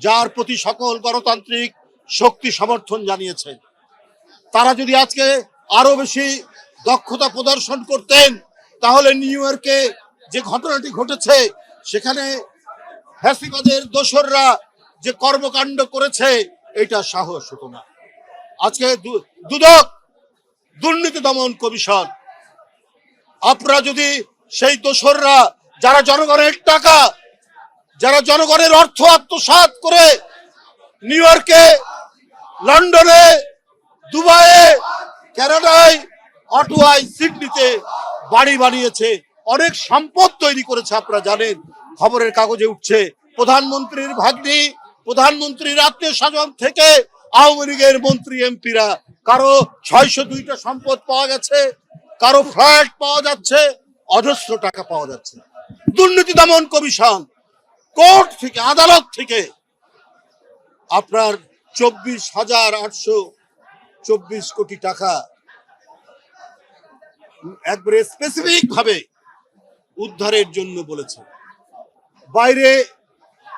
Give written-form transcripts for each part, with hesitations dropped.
যার প্রতি সকল গণতান্ত্রিক শক্তি সমর্থন জানিয়েছে, তারা যদি আজকে আরো বেশি দক্ষতা প্রদর্শন করতেন, তাহলে নিউ ইয়র্কে যে ঘটনাটি ঘটেছে সেখানে ফ্যাসিবাদের দোসররা যে কর্মকাণ্ড করেছে এটা সাহস হতো না। আজকে দুদক দুর্নীতি দমন কমিশন, আপনারা যদি সেই দোসররা যারা জনগণের টাকা, যারা জনগণের অর্থ আত্মসাৎ করে নিউ ইয়র্কে, লন্ডনে, দুবাইয়ে, কানাডায়, অটোয়ায়, সিডনিতে বাড়ি বানিয়েছে, অনেক সম্পদ তৈরি করেছে, আপনারা জানেন, খবরের কাগজে উঠছে। প্রধানমন্ত্রীর ভাগ্নি, প্রধানমন্ত্রীর আত্মীয় স্বজন থেকে আওয়ামী লীগের মন্ত্রী এমপিরা, কারো 602টা সম্পদ পাওয়া গেছে, কারো ফ্ল্যাট পাওয়া যাচ্ছে, অজস্র টাকা পাওয়া যাচ্ছে। দুর্নীতি দমন কমিশন কোর্ট থেকে, আদালত থেকে আপনার 24,824 কোটি টাকা একবারে স্পেসিফিক ভাবে উদ্ধারের জন্য বলেছে। বাইরে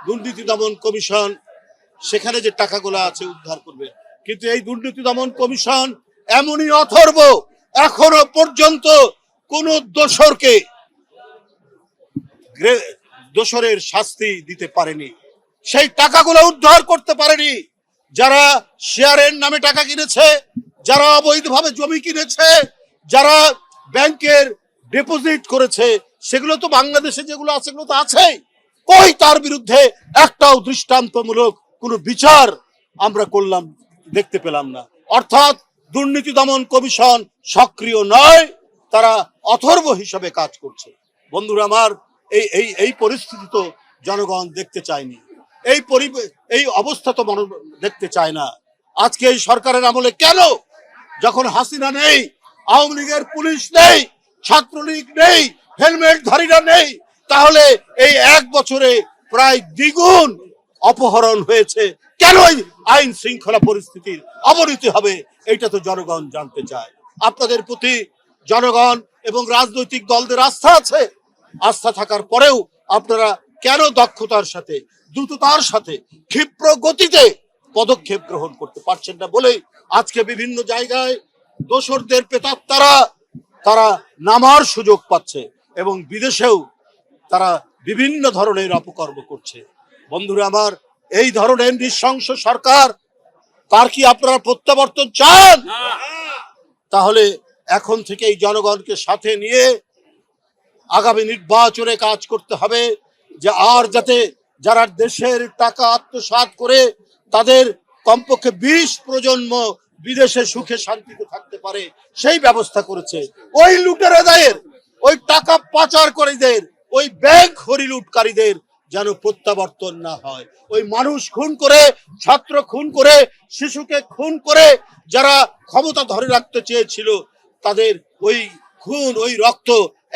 দুর্নীতি দমন কমিশন সেখানে যে টাকাগুলো আছে উদ্ধার করবে, কিন্তু এই দুর্নীতি দমন কমিশন এমনই অথর্ব, এখনো পর্যন্ত কোন দোষরের শাস্তি দিতে পারেনি, সেই টাকাগুলো উদ্ধার করতে পারেনি। যারা শেয়ারের নামে টাকা কিনেছে, যারা অবৈধভাবে জমি কিনেছে, যারা ব্যাংকের ডিপোজিট করেছে, সেগুলো তো বাংলাদেশে যেগুলো আছে সেগুলো তো আছেই। কই তার বিরুদ্ধে একটাও দৃষ্টান্তমূলক কোনো বিচার আমরা দেখতে পেলাম না। অর্থাৎ দুর্নীতি দমন কমিশন সক্রিয় নয়, তারা অথর্ব হিসাবে কাজ করছে। বন্ধুরা আমার, এই পরিস্থিতি তো জনগণ দেখতে চায়নি, এই অবস্থা তো দেখতে চায় না। আজকে এই সরকারের আমলে কেন, যখন হাসিনা নেই, আওয়ামী লীগের পুলিশ নেই, ছাত্রলীগ নেই, হেলমেটধারীরা নেই, তাহলে এই 1 বছরে প্রায় দ্বিগুণ অপহরণ হয়েছে, কেন আইন শৃঙ্খলা পরিস্থিতির অবনতি হবে? এটা তো জনগণ জানতে চায়। আপনাদের প্রতি জনগণ এবং রাজনৈতিক দলদের আস্থা আছে। আস্থা থাকার পরেও আপনারা কেন দক্ষতার সাথে, দ্রুততার সাথে, ক্ষিপ্র গতিতে পদক্ষেপ গ্রহণ করতে পারছেন না বলেই আজকে বিভিন্ন জায়গায় দোসরদের প্রেতাত্মারা তারা নামার সুযোগ পাচ্ছে এবং বিদেশেও তারা বিভিন্ন ধরনের অপকর্ম করছে। বন্ধুরা আমার, এই ধরনের নৃশংস সরকার, তার কি আপনারা প্রত্যাবর্তন চান? তাহলে এখন থেকে এই জনগণকে সাথে নিয়ে আগামী নির্বাচনে কাজ করতে হবে, যে আর যাতে যারা দেশের টাকা আত্মসাৎ করে তাদের কমপক্ষে 20 প্রজন্ম বিদেশে সুখে শান্তিতে থাকতে পারে সেই ব্যবস্থা করেছে। ওই লুটেরাদের, ওই টাকা পাচারকারীদের, ওই ব্যাংক হরিলুটকারীদের যেন প্রত্যাবর্তন না হয়। ওই মানুষ খুন করে, ছাত্র খুন করে, শিশুকে খুন করে যারা ক্ষমতা ধরে রাখতে চেয়েছিল, তাদের ওই খুন, ওই রক্ত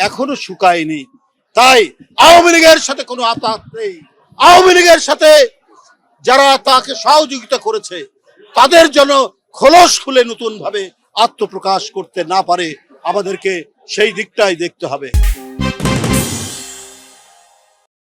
এখনো শুকায়নি। তাই আওয়ামী লীগের সাথে কোনো আঘাত নেই। আওয়ামী লীগের সাথে যারা তাকে সহযোগিতা করেছে তাদের জন্য খোলস খুলে নতুন ভাবে আত্মপ্রকাশ করতে না পারে, আমাদেরকে সেই দিকটাই দেখতে হবে।